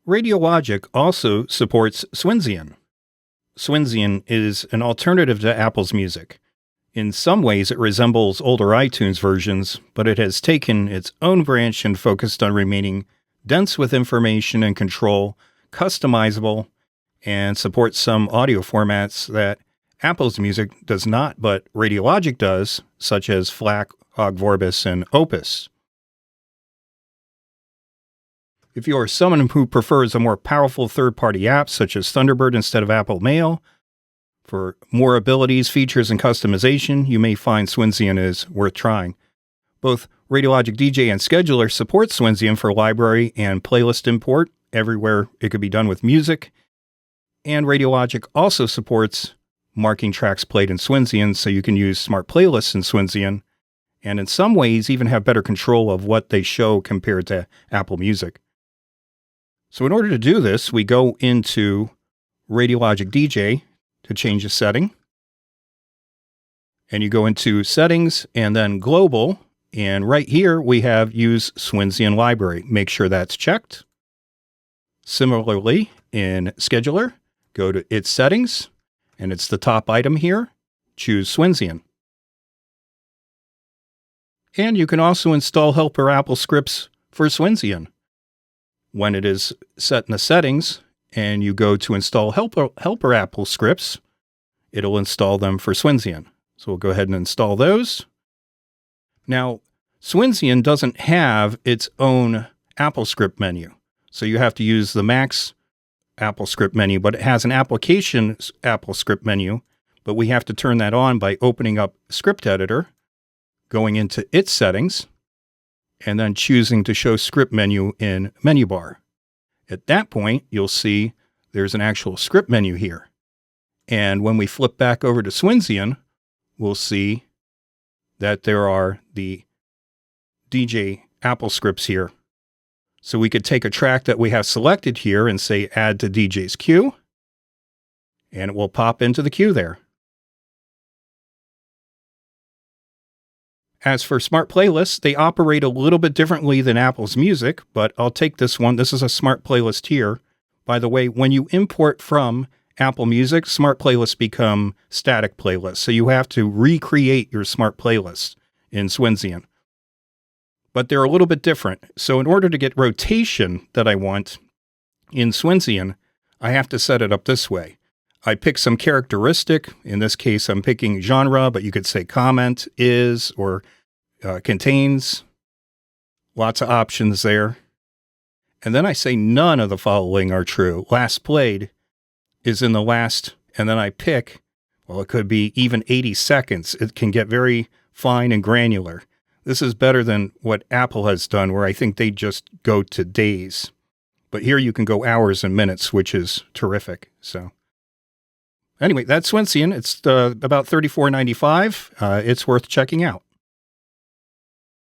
Radiologik also supports Swinsian. Swinsian is an alternative to Apple's music. In some ways, it resembles older iTunes versions, but it has taken its own branch and focused on remaining dense with information and control, customizable, and supports some audio formats that Apple's music does not, but Radiologik does, such as FLAC, Ogg Vorbis, and Opus. If you are someone who prefers a more powerful third-party app, such as Thunderbird instead of Apple Mail, for more abilities, features, and customization, you may find Swinsian is worth trying. Both Radiologik DJ and Scheduler support Swinsian for library and playlist import everywhere it could be done with music. And Radiologik also supports marking tracks played in Swinsian, so you can use smart playlists in Swinsian, and in some ways even have better control of what they show compared to Apple Music. So in order to do this, we go into Radiologik DJ to change a setting. And you go into Settings and then Global. And right here we have Use Swinsian Library. Make sure that's checked. Similarly, in Scheduler, go to its Settings. And it's the top item here. Choose Swinsian. And you can also install helper Apple scripts for Swinsian. When it is set in the settings and you go to install helper Apple scripts, it'll install them for Swinsian. So we'll go ahead and install those. Now, Swinsian doesn't have its own Apple script menu. So you have to use the Mac's Apple script menu, but it has an application Apple script menu, but we have to turn that on by opening up Script Editor, going into its settings, and then choosing to show script menu in menu bar. At that point, you'll see there's an actual script menu here. And when we flip back over to Swinsian, we'll see that there are the DJ Apple scripts here. So we could take a track that we have selected here and say add to DJ's queue, and it will pop into the queue there. As for smart playlists, they operate a little bit differently than Apple's music, but I'll take this one. This is a smart playlist here. By the way, when you import from Apple Music, smart playlists become static playlists. So you have to recreate your smart playlist in Swinsian. But they're a little bit different. So in order to get rotation that I want in Swinsian, I have to set it up this way. I pick some characteristic. In this case, I'm picking genre, but you could say comment, is, or contains. Lots of options there. And then I say none of the following are true. Last played is in the last, and then I pick, well, it could be even 80 seconds. It can get very fine and granular. This is better than what Apple has done, where I think they just go to days. But here you can go hours and minutes, which is terrific. So anyway, that's Swinsian. It's about $34.95. It's worth checking out.